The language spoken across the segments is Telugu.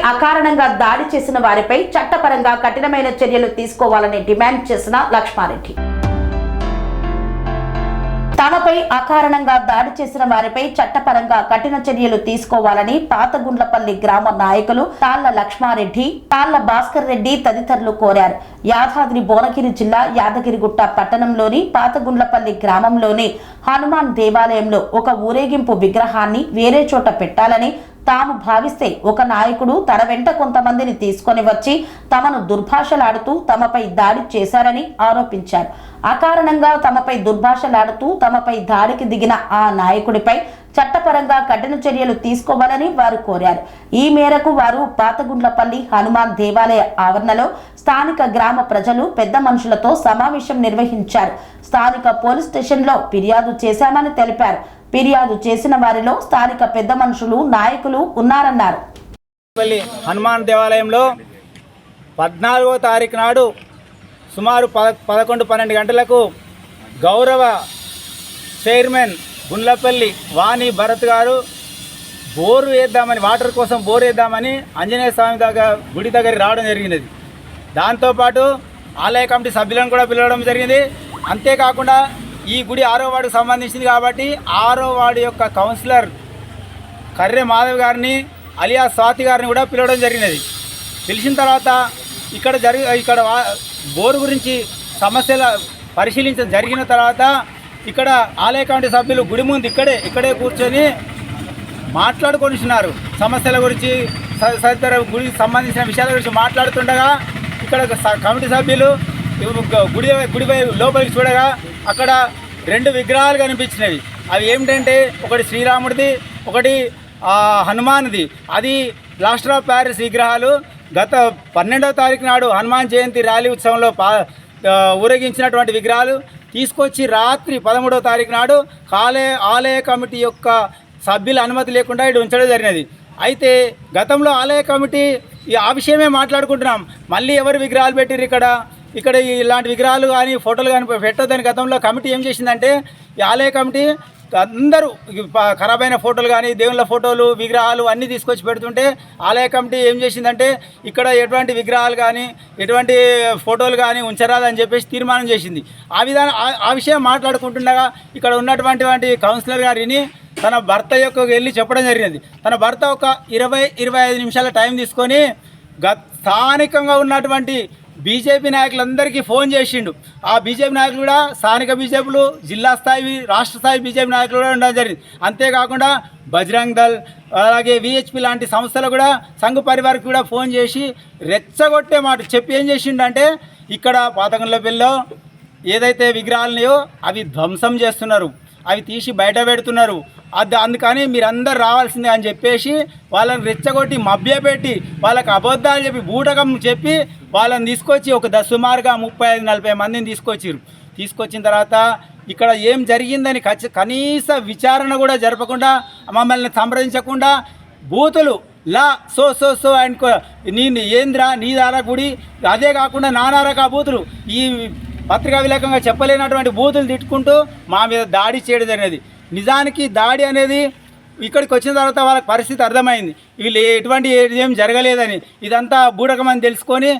అకారణంగా దాడి చేసిన వారిపై చట్టపరంగా కఠినమైన చర్యలు తీసుకోవాలని డిమాండ్ చేసిన లక్ష్మారెడ్డి. తమపై అకారణంగా దాడి చేసిన వారిపై చట్టపరంగా కఠిన చర్యలు తీసుకోవాలని పాతగుండ్లపల్లి గ్రామ నాయకులు తాళ్ల లక్ష్మారెడ్డి, తాళ్ల భాస్కర్ రెడ్డి తదితరులు కోరారు. యాదాద్రి భువనగిరి జిల్లా యాదగిరిగుట్ట పట్టణంలోని పాతగుండ్లపల్లి గ్రామంలోని హనుమాన్ దేవాలయంలో ఒక ఊరేగింపు విగ్రహాన్ని వేరే చోట పెట్టాలని తాము భావిస్తే ఒక నాయకుడు తన వెంట కొంతమందిని తీసుకొని వచ్చి తమను దుర్భాషలాడుతూ తమపై దాడి చేశారని ఆరోపించారు. అకారణంగా తమపై దుర్భాషలాడుతూ తమపై దాడికి దిగిన ఆ నాయకుడిపై చట్టపరంగా కఠిన చర్యలు తీసుకోవాలని వారు కోరారు. ఈ మేరకు వారు పాతగుండ్లపల్లి హనుమాన్ దేవాలయ ఆవరణలో స్థానిక గ్రామ ప్రజలు పెద్ద మనుషులతో సమావేశం నిర్వహించారు. స్థానిక పోలీస్ స్టేషన్లో ఫిర్యాదు చేశామని తెలిపారు. ఫిర్యాదు చేసిన వారిలో స్థానిక పెద్ద మనుషులు, నాయకులు ఉన్నారన్నారు. హనుమాన్ దేవాలయంలో 14వ తారీఖు నాడు సుమారు 11-12 గంటలకు గౌరవ చైర్మన్ గుండ్లపల్లి వాణి భరత్ గారు బోరు వేద్దామని, వాటర్ కోసం బోరు వేద్దామని ఆంజనేయ స్వామి గుడి దగ్గరికి రావడం జరిగినది. దాంతోపాటు ఆలయ కమిటీ సభ్యులను కూడా పిలవడం జరిగింది. అంతేకాకుండా ఈ గుడి 6వ వార్డుకు సంబంధించింది కాబట్టి 6వ వార్డు యొక్క కౌన్సిలర్ కర్రె మాధవ్ గారిని అలియా స్వాతి గారిని కూడా పిలవడం జరిగినది. పిలిచిన తర్వాత ఇక్కడ బోరు గురించి సమస్యల పరిశీలించడం జరిగిన తర్వాత ఇక్కడ ఆలయ కమిటీ సభ్యులు గుడి ముందు ఇక్కడే కూర్చొని మాట్లాడుకొనిస్తున్నారు. సమస్యల గురించి తదితర గుడికి సంబంధించిన విషయాల గురించి మాట్లాడుతుండగా ఇక్కడ కమిటీ సభ్యులు గుడి లోపలికి చూడగా అక్కడ 2 విగ్రహాలు కనిపించినవి. అవి ఏమిటంటే ఒకటి శ్రీరాముడిది, ఒకటి హనుమాన్ది. అది ప్లాస్టర్ ఆఫ్ ప్యారిస్ విగ్రహాలు. గత 12వ తారీఖు నాడు హనుమాన్ జయంతి ర్యాలీ ఉత్సవంలో ఊరేగించినటువంటి విగ్రహాలు తీసుకొచ్చి రాత్రి 13వ తారీఖు నాడు ఆలయ కమిటీ యొక్క సభ్యుల అనుమతి లేకుండా ఇక్కడ ఉంచడం జరిగినది. అయితే గతంలో ఆలయ కమిటీ ఆ విషయమే మాట్లాడుకుంటున్నాం. మళ్ళీ ఎవరు విగ్రహాలు పెట్టిర్రు ఇక్కడ ఇలాంటి విగ్రహాలు కానీ ఫోటోలు కానీ పెట్టొద్దని గతంలో కమిటీ ఏం చేసిందంటే, ఈ ఆలయ కమిటీ అందరూ ఖరాబైన ఫోటోలు కానీ దేవుళ్ళ ఫోటోలు విగ్రహాలు అన్నీ తీసుకొచ్చి పెడుతుంటే ఆలయ కమిటీ ఏం చేసిందంటే ఇక్కడ ఎటువంటి విగ్రహాలు కానీ ఎటువంటి ఫోటోలు కానీ ఉంచరాదని చెప్పేసి తీర్మానం చేసింది. ఆ విషయం మాట్లాడుకుంటుండగా ఇక్కడ ఉన్నటువంటి కౌన్సిలర్ గారిని తన భర్త యొక్క వెళ్ళి చెప్పడం జరిగింది. తన భర్త ఒక 20-25 నిమిషాల టైం తీసుకొని స్థానికంగా ఉన్నటువంటి బీజేపీ నాయకులందరికీ ఫోన్ చేసిండు. ఆ బీజేపీ నాయకులు కూడా స్థానిక బీజేపీలు, జిల్లా స్థాయి, రాష్ట్ర స్థాయి బీజేపీ నాయకులు కూడా ఉండడం జరిగింది. అంతేకాకుండా బజరంగ్ దళ్, అలాగే విహెచ్పి లాంటి సంస్థలు కూడా సంఘ పరివారికి కూడా ఫోన్ చేసి రెచ్చగొట్టే మాట చెప్పి ఏం చేసిండంటే, ఇక్కడ పాతగుండ్లపల్లిలో ఏదైతే విగ్రహాలున్నాయో అవి ధ్వంసం చేస్తున్నారు, అవి తీసి బయట పెడుతున్నారు, అందుకని మీరందరూ రావాల్సిందే అని చెప్పేసి వాళ్ళని రెచ్చగొట్టి మభ్యపెట్టి వాళ్ళకి అబద్ధాలు చెప్పి బూటకం చెప్పి వాళ్ళని తీసుకొచ్చి ఒక సుమారుగా 35-40 మందిని తీసుకొచ్చిన తర్వాత ఇక్కడ ఏం జరిగిందని కనీస విచారణ కూడా జరపకుండా, మమ్మల్ని సంప్రదించకుండా బూతులు సో అనుకో, నేను ఏంద్రా నీ దారా గుడి, అదే కాకుండా నానారక బూతులు, ఈ పత్రికా విలేకంగా చెప్పలేనటువంటి బూతులు తిట్టుకుంటూ మా మీద దాడి చేయడం జరిగినది. నిజానికి దాడి అనేది ఇక్కడికి వచ్చిన తర్వాత వాళ్ళకి పరిస్థితి అర్థమైంది, వీళ్ళు ఎటువంటి ఏం జరగలేదని. ఇదంతా బూడకమని తెలుసుకొని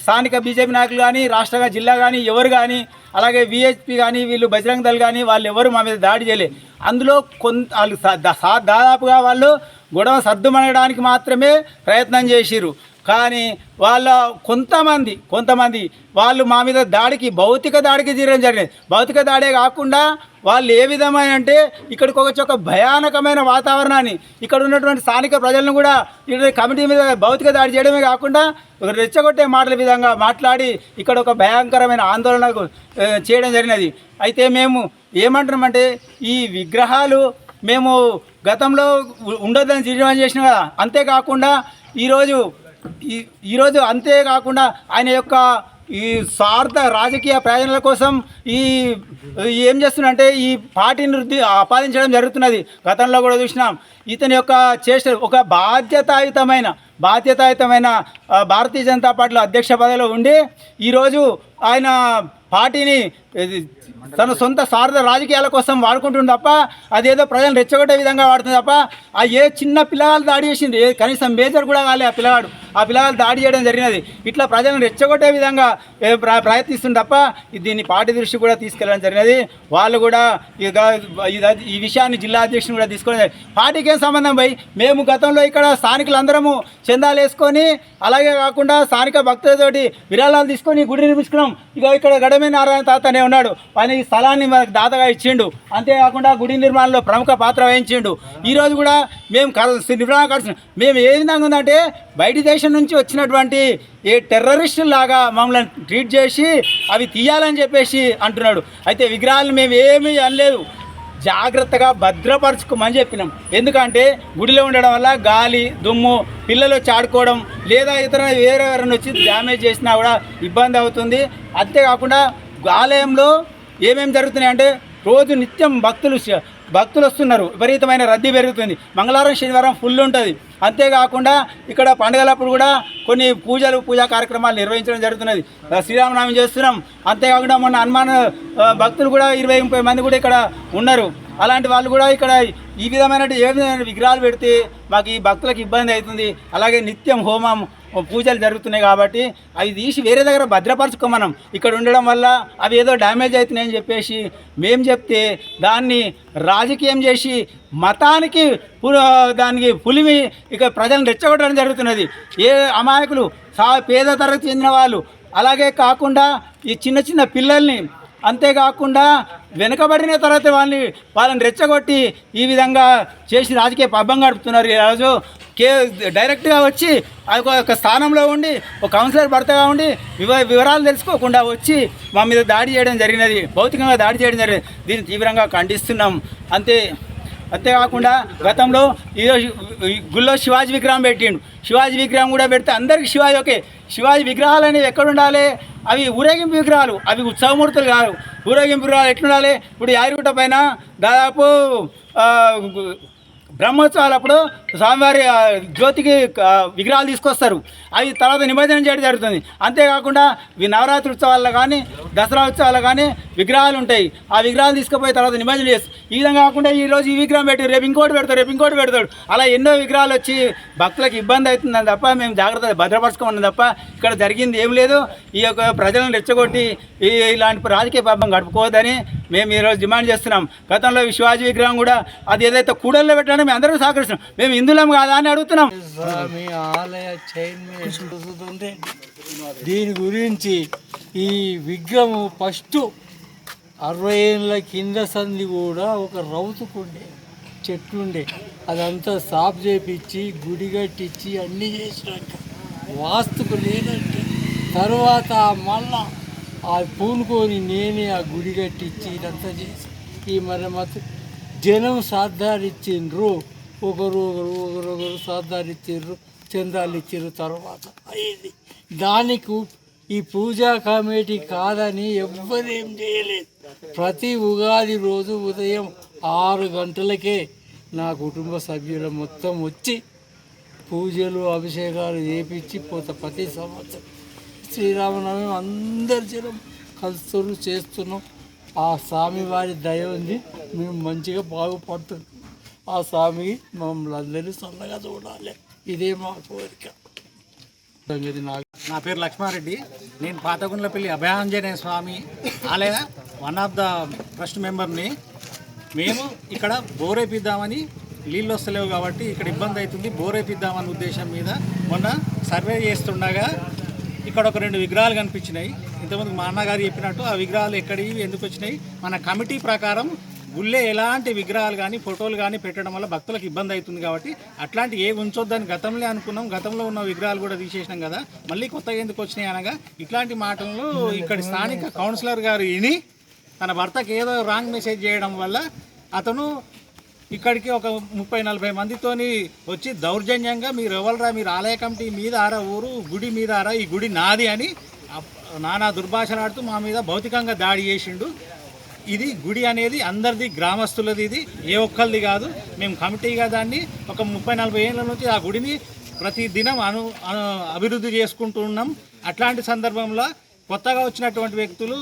స్థానిక బీజేపీ నాయకులు కానీ, రాష్ట్రంగా జిల్లా కానీ ఎవరు కానీ, అలాగే విహెచ్పి కానీ, వీళ్ళు బజరంగ్ దళ్ కానీ వాళ్ళు ఎవరు మా మీద దాడి చేయలేదు. అందులో దాదాపుగా వాళ్ళు గొడవ సర్దుమనడానికి మాత్రమే ప్రయత్నం చేసిర్రు. కానీ వాళ్ళ కొంతమంది వాళ్ళు మా మీద భౌతిక దాడికి తీరడం జరిగింది. భౌతిక దాడే కాకుండా వాళ్ళు ఏ విధమైన అంటే ఇక్కడికి ఒక భయానకమైన వాతావరణాన్ని, ఇక్కడ ఉన్నటువంటి స్థానిక ప్రజలను కూడా ఇక్కడ కమిటీ మీద భౌతిక దాడి చేయడమే కాకుండా రెచ్చగొట్టే మాటల విధంగా మాట్లాడి ఇక్కడ ఒక భయంకరమైన ఆందోళన చేయడం జరిగినది. అయితే మేము ఏమంటున్నామంటే, ఈ విగ్రహాలు మేము గతంలో ఉండొద్దని తీర్మానం చేసినాం కదా, అంతేకాకుండా ఈరోజు అంతేకాకుండా ఆయన యొక్క ఈ స్వార్థ రాజకీయ ప్రయోజనాల కోసం ఏం చేస్తున్నంటే ఈ పార్టీని ఆపాదించడం జరుగుతున్నది. గతంలో కూడా చూసినాం ఇతని యొక్క చేష్ట ఒక బాధ్యతాయుతమైన భారతీయ జనతా పార్టీలో అధ్యక్ష పదవిలో ఉండి ఈరోజు ఆయన పార్టీని తన సొంత స్వార్థ రాజకీయాల కోసం వాడుకుంటుంది తప్ప అదేదో ప్రజలను రెచ్చగొట్టే విధంగా వాడుతుంది తప్ప ఆ ఏ చిన్న పిల్లగాలు దాడి చేసింది కనీసం మేజర్ కూడా కాలే ఆ పిల్లగాడు దాడి చేయడం జరిగినది. ఇట్లా ప్రజలను రెచ్చగొట్టే విధంగా ప్రయత్నిస్తుంది తప్ప దీన్ని పార్టీ దృష్టి కూడా తీసుకెళ్ళడం జరిగినది. వాళ్ళు కూడా ఈ విషయాన్ని జిల్లా అధ్యక్షుని కూడా తీసుకొని పార్టీకి ఏం సంబంధం పోయి మేము గతంలో ఇక్కడ స్థానికులందరము చందాలు వేసుకొని అలాగే కాకుండా స్థానిక భక్తులతోటి విరాళాలు తీసుకొని గుడి నిర్మించుకున్నాం. ఇక్కడ గడమే నారాయణ తాత అనే ఉన్నాడు, ఆయన ఈ స్థలాన్ని మనకు దాతగా ఇచ్చిండు. అంతేకాకుండా గుడి నిర్మాణంలో ప్రముఖ పాత్ర వహించిండు. ఈరోజు కూడా మేము మేము ఏ విధంగా ఉందంటే బయట దేశం నుంచి వచ్చినటువంటి ఏ టెర్రరిస్టుల లాగా మమ్మల్ని ట్రీట్ చేసి అవి తీయాలని చెప్పేసి అంటున్నాడు. అయితే విగ్రహాలను మేము ఏమీ అనలేదు, జాగ్రత్తగా భద్రపరచుకోమని చెప్పినాం. ఎందుకంటే గుడిలో ఉండడం వల్ల గాలి దుమ్ము పిల్లలు వచ్చి ఆడుకోవడం లేదా ఇతర వేరెవరైనా వచ్చి డ్యామేజ్ చేసినా కూడా ఇబ్బంది అవుతుంది. అంతేకాకుండా ఆలయంలో ఏమేమి జరుగుతున్నాయి అంటే రోజు నిత్యం భక్తులు వస్తున్నారు, విపరీతమైన రద్దీ పెరుగుతుంది. మంగళవారం శనివారం ఫుల్ ఉంటుంది. అంతేకాకుండా ఇక్కడ పండుగలప్పుడు కూడా కొన్ని పూజా కార్యక్రమాలు నిర్వహించడం జరుగుతున్నది. శ్రీరామనవమి చేస్తున్నాం. అంతేకాకుండా మొన్న హనుమాన్ భక్తులు కూడా 20-30 మంది కూడా ఇక్కడ ఉన్నారు. అలాంటి వాళ్ళు కూడా ఇక్కడ ఈ విధమైన ఏ విధమైన విగ్రహాలు పెడితే మాకు ఈ భక్తులకు ఇబ్బంది అవుతుంది. అలాగే నిత్యం హోమం పూజలు జరుగుతున్నాయి కాబట్టి అవి తీసి వేరే దగ్గర భద్రపరచుకోమనం. ఇక్కడ ఉండడం వల్ల అవి ఏదో డ్యామేజ్ అవుతున్నాయని చెప్పేసి మేము చెప్తే దాన్ని రాజకీయం చేసి మతానికి దానికి పులిమి ఇక ప్రజలను రెచ్చగొట్టడం జరుగుతున్నది. ఏ అమాయకులు పేద తరగతి చెందిన వాళ్ళు అలాగే కాకుండా ఈ చిన్న పిల్లల్ని అంతేకాకుండా వెనుకబడిన తర్వాత వాళ్ళని రెచ్చగొట్టి ఈ విధంగా చేసి రాజకీయ పబ్బం గడుపుతున్నారు. ఈరోజు డైరెక్ట్గా వచ్చి ఒక స్థానంలో ఉండి ఒక కౌన్సిలర్ భర్తగా ఉండి వివరాలు తెలుసుకోకుండా వచ్చి మా మీద దాడి చేయడం జరిగినది, భౌతికంగా దాడి చేయడం జరిగింది. దీన్ని తీవ్రంగా ఖండిస్తున్నాం. అంతేకాకుండా గతంలో ఈరోజు గుళ్ళో శివాజీ విగ్రహం పెట్టిండు. శివాజీ విగ్రహం కూడా పెడితే అందరికీ శివాజీ ఓకే. శివాజీ విగ్రహాలు అనేవి ఎక్కడ ఉండాలి? అవి ఊరేగింపు విగ్రహాలు, అవి ఉత్సవమూర్తులు కాదు. ఊరేగింపు విగ్రహాలు ఎట్లుండాలి? ఇప్పుడు యాదగిరిగుట్ట పైన దాదాపు బ్రహ్మోత్సవాలప్పుడు స్వామివారి జ్యోతికి విగ్రహాలు తీసుకొస్తారు. అవి తర్వాత నిమజ్జనం చేయడం జరుగుతుంది. అంతేకాకుండా నవరాత్రి ఉత్సవాల్లో కానీ దసరా ఉత్సవాల్లో కానీ విగ్రహాలు ఉంటాయి. ఆ విగ్రహాలు తీసుకుపోయి తర్వాత నిమజ్జనం చేస్తారు. ఈ విధంగా కాకుండా ఈరోజు ఈ విగ్రహం పెట్టి రేపు ఇంకోటి పెడతాడు. అలా ఎన్నో విగ్రహాలు వచ్చి భక్తులకు ఇబ్బంది అవుతుందని తప్ప మేము జాగ్రత్తగా భద్రపరచుకోమన్నాం తప్ప ఇక్కడ జరిగింది ఏం లేదు. ఈ యొక్క ప్రజలను రెచ్చగొట్టి ఇలాంటి రాజకీయ పాపం గడుపుకోవద్దని మేము ఈరోజు డిమాండ్ చేస్తున్నాం. గతంలో శివాజీ విగ్రహం కూడా అది ఏదైతే కూడల్లో పెట్టానో మేము అందరూ సహకరిస్తున్నాం. మేము హిందువులం కాదా అని అడుగుతున్నాం. స్వామి ఆలయ చైర్మన్ చూస్తుంటే దీని గురించి ఈ విగ్రహం ఫస్ట్ 60 ఏళ్ళ కింద సంది కూడా ఒక రౌతుకుండే చెట్లుండే అదంతా సాఫ్ చేపించి గుడి కట్టించి అన్నీ చేసినాక వాస్తుకు లేదంటే తర్వాత మళ్ళా ఆ పూనుకొని నేనే ఆ గుడి కట్టించి ఇదంతా చేసి ఈ మరమ్మతు జనం సాధారిచ్చిండ్రు. ఒకరు సాధారిచ్చిండ్రు, చందాలు ఇచ్చారు. తర్వాత అయ్యింది. దానికి ఈ పూజా కమిటీ కాదని ఎవ్వరేం చేయలేదు. ప్రతి ఉగాది రోజు ఉదయం 6 గంటలకే నా కుటుంబ సభ్యులు మొత్తం వచ్చి పూజలు అభిషేకాలు చేపించి పోతా. ప్రతి సంవత్సరం శ్రీరామనవమి అందరి జనం కలుస్తూ చేస్తున్నాం. ఆ స్వామివారి దయ ఉంది, మేము మంచిగా బాగుపడుతున్నాం. ఆ స్వామికి మమ్మల్ని అందరినీ చల్లగా చూడాలి, ఇదే మా కోరిక. నా పేరు లక్ష్మారెడ్డి. నేను పాతగుండ్లపల్లి అభయాంజనేయ స్వామి ఆలయ వన్ ఆఫ్ ద ట్రస్ట్ మెంబర్ని. మేము ఇక్కడ బోరేపిద్దామని నీళ్ళు వస్తలేవు కాబట్టి ఇక్కడ ఇబ్బంది అవుతుంది, బోరేపిద్దామని ఉద్దేశం మీద మొన్న సర్వే చేస్తుండగా ఇక్కడ ఒక 2 విగ్రహాలు కనిపించినాయి. ఇంతకుముందు మా అన్నగారు చెప్పినట్టు ఆ విగ్రహాలు ఎక్కడివి ఎందుకు వచ్చినాయి, మన కమిటీ ప్రకారం గుళ్ళే ఎలాంటి విగ్రహాలు కానీ ఫోటోలు కానీ పెట్టడం వల్ల భక్తులకు ఇబ్బంది అవుతుంది కాబట్టి అట్లాంటి ఏ ఉంచొద్దని గతంలో అనుకున్నాం. గతంలో ఉన్న విగ్రహాలు కూడా తీసేసినాం కదా, మళ్ళీ కొత్తగా ఎందుకు వచ్చినాయి అనగా ఇట్లాంటి మాటలను ఇక్కడ స్థానిక కౌన్సిలర్ గారు విని తన భర్తకి ఏదో రాంగ్ మెసేజ్ చేయడం వల్ల అతను ఇక్కడికి ఒక 30-40 మందితోని వచ్చి దౌర్జన్యంగా మీరు ఎవరురా, మీరు ఆలయ కమిటీ మీద ఆరా, ఊరు గుడి మీద ఆరా, ఈ గుడి నాది అని నానా దుర్భాషలాడుతూ మా మీద భౌతికంగా దాడి చేసిండు. ఇది గుడి అనేది అందరిది, గ్రామస్తులది, ఇది ఏ ఒక్కరిది కాదు. మేము కమిటీగా దాన్ని ఒక 30-40 ఏళ్ళ నుంచి ఆ గుడిని ప్రతి దినం అభివృద్ధి చేసుకుంటూ ఉన్నాం. అట్లాంటి సందర్భంలో కొత్తగా వచ్చినటువంటి వ్యక్తులు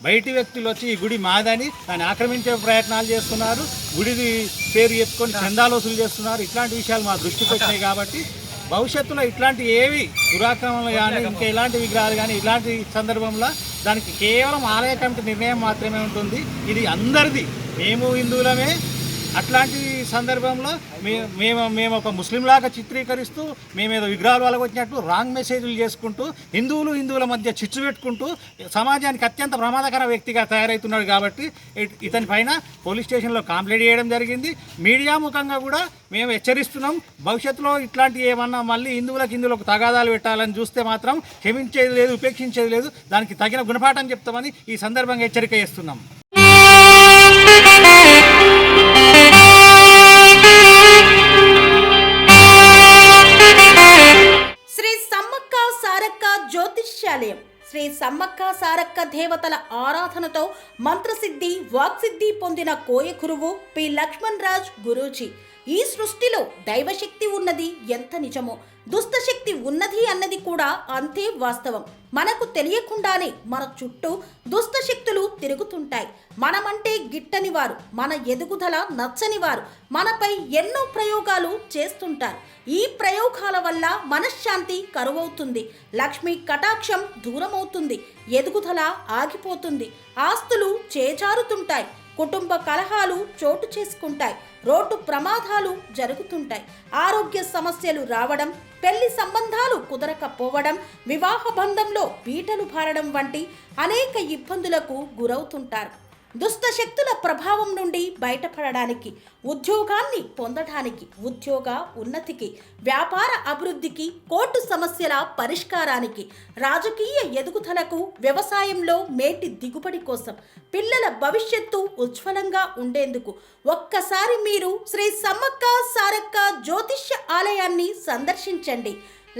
బయటి వ్యక్తులు వచ్చి ఈ గుడి మాదని దాన్ని ఆక్రమించే ప్రయత్నాలు చేస్తున్నారు. గుడిది పేరు చెప్పుకొని చందాలు వసూలు చేస్తున్నారు. ఇట్లాంటి విషయాలు మా దృష్టికి వచ్చినాయి కాబట్టి భవిష్యత్తులో ఇట్లాంటి ఏవి దురాక్రమణలు కానీ ఇంకా ఇలాంటి విగ్రహాలు కానీ ఇలాంటి సందర్భంలో దానికి కేవలం ఆలయ కమిటీ నిర్ణయం మాత్రమే ఉంటుంది. ఇది అందరిది, మేము హిందువులమే. అట్లాంటి సందర్భంలో మేము ఒక ముస్లింలాగా చిత్రీకరిస్తూ మేమేదో విగ్రహాలు వాళ్ళకి వచ్చినట్టు రాంగ్ మెసేజ్లు చేసుకుంటూ హిందువుల మధ్య చిచ్చు పెట్టుకుంటూ సమాజానికి అత్యంత ప్రమాదకర వ్యక్తిగా తయారవుతున్నాడు. కాబట్టి ఇతని పైన పోలీస్ స్టేషన్లో కంప్లైంట్ చేయడం జరిగింది. మీడియా ముఖంగా కూడా మేము హెచ్చరిస్తున్నాం. భవిష్యత్తులో ఇట్లాంటి ఏమన్నా మళ్ళీ హిందువులకు తగాదాలు పెట్టాలని చూస్తే మాత్రం క్షమించేది లేదు, ఉపేక్షించేది లేదు. దానికి తగిన గుణపాఠం చెప్తామని ఈ సందర్భంగా హెచ్చరిక చేస్తున్నాం. జ్యోతిష్యాలయం శ్రీ సమ్మక్క సారక్క దేవతల ఆరాధనతో మంత్రసిద్ధి వాక్సిద్ధి పొందిన కోయకురువు పి లక్ష్మణ్ రాజ్ గురూజీ. ఈ సృష్టిలో దైవశక్తి ఉన్నది ఎంత నిజమో దుష్టశక్తి ఉన్నది అన్నది కూడా అంతే వాస్తవం. మనకు తెలియకుండానే మన చుట్టూ దుష్టశక్తులు తిరుగుతుంటాయి. మనమంటే గిట్టని వారు, మన ఎదుగుదల నచ్చని వారు మనపై ఎన్నో ప్రయోగాలు చేస్తుంటారు. ఈ ప్రయోగాల వల్ల మనశ్శాంతి కరువవుతుంది, లక్ష్మీ కటాక్షం దూరమవుతుంది, ఎదుగుదల ఆగిపోతుంది, ఆస్తులు చేజారుతుంటాయి, కుటుంబ కలహాలు చోటు చేసుకుంటాయి, రోడ్డు ప్రమాదాలు జరుగుతుంటాయి, ఆరోగ్య సమస్యలు రావడం, పెళ్లి సంబంధాలు కుదరకపోవడం, వివాహ బంధంలో బీటలు భారడం వంటి అనేక ఇబ్బందులకు గురవుతుంటారు. దుష్ట శక్తుల ప్రభావం నుండి బయటపడడానికి, ఉద్యోగాన్ని పొందడానికి, ఉద్యోగ ఉన్నతికి, వ్యాపార అభివృద్ధికి, కోర్టు సమస్యల పరిష్కారానికి, రాజకీయ ఎదుగుదలకు, వ్యవసాయంలో మేటి దిగుబడి కోసం, పిల్లల భవిష్యత్తు ఉజ్వలంగా ఉండేందుకు ఒక్కసారి మీరు శ్రీ సమ్మక్క సారక్క జ్యోతిష్య ఆలయాన్ని సందర్శించండి.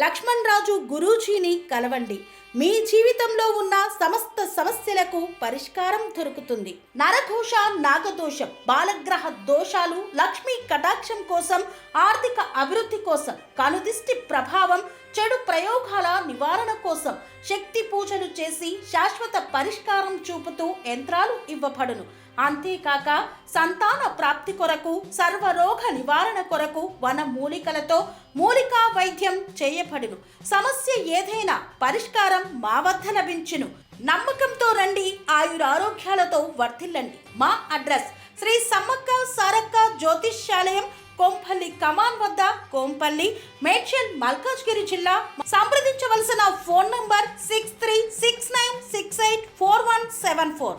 లక్ష్మణ్ రాజు గురూజీని కలవండి. మీ జీవితంలో ఉన్న సమస్త సమస్యలకు పరిష్కారం దొరుకుతుంది. నరఘోష, నాగదోషం, బాలగ్రహ దోషాలు, లక్ష్మీ కటాక్షం కోసం, ఆర్థిక అభివృద్ధి కోసం, కనుదిష్టి ప్రభావం, చెడు ప్రయోగాల నివారణ కోసం శక్తి పూజలు చేసి శాశ్వత పరిష్కారం చూపుతూ యంత్రాలు ఇవ్వబడును. అంతేకాక సంతాన ప్రాప్తి కొరకు, సర్వరోగ నివారణ కొరకు వన మూలికలతో మూలికా వైద్యం చేయబడును. సమస్య ఏదైనా పరిష్కారం మా వద్ద లభించును. నమ్మకంతో రండి, ఆయురారోగ్యాలతో వర్ధిల్లండి. మా అడ్రస్ శ్రీ సమ్మక్క సారక్క జ్యోతిష్యాలయం, కోంపల్లి కమాన్ వద్ద, కోంపల్లి, మేడ్చల్, మల్కాజ్గిరి జిల్లా. సంప్రదించవలసిన ఫోన్ నంబర్ 6369684174.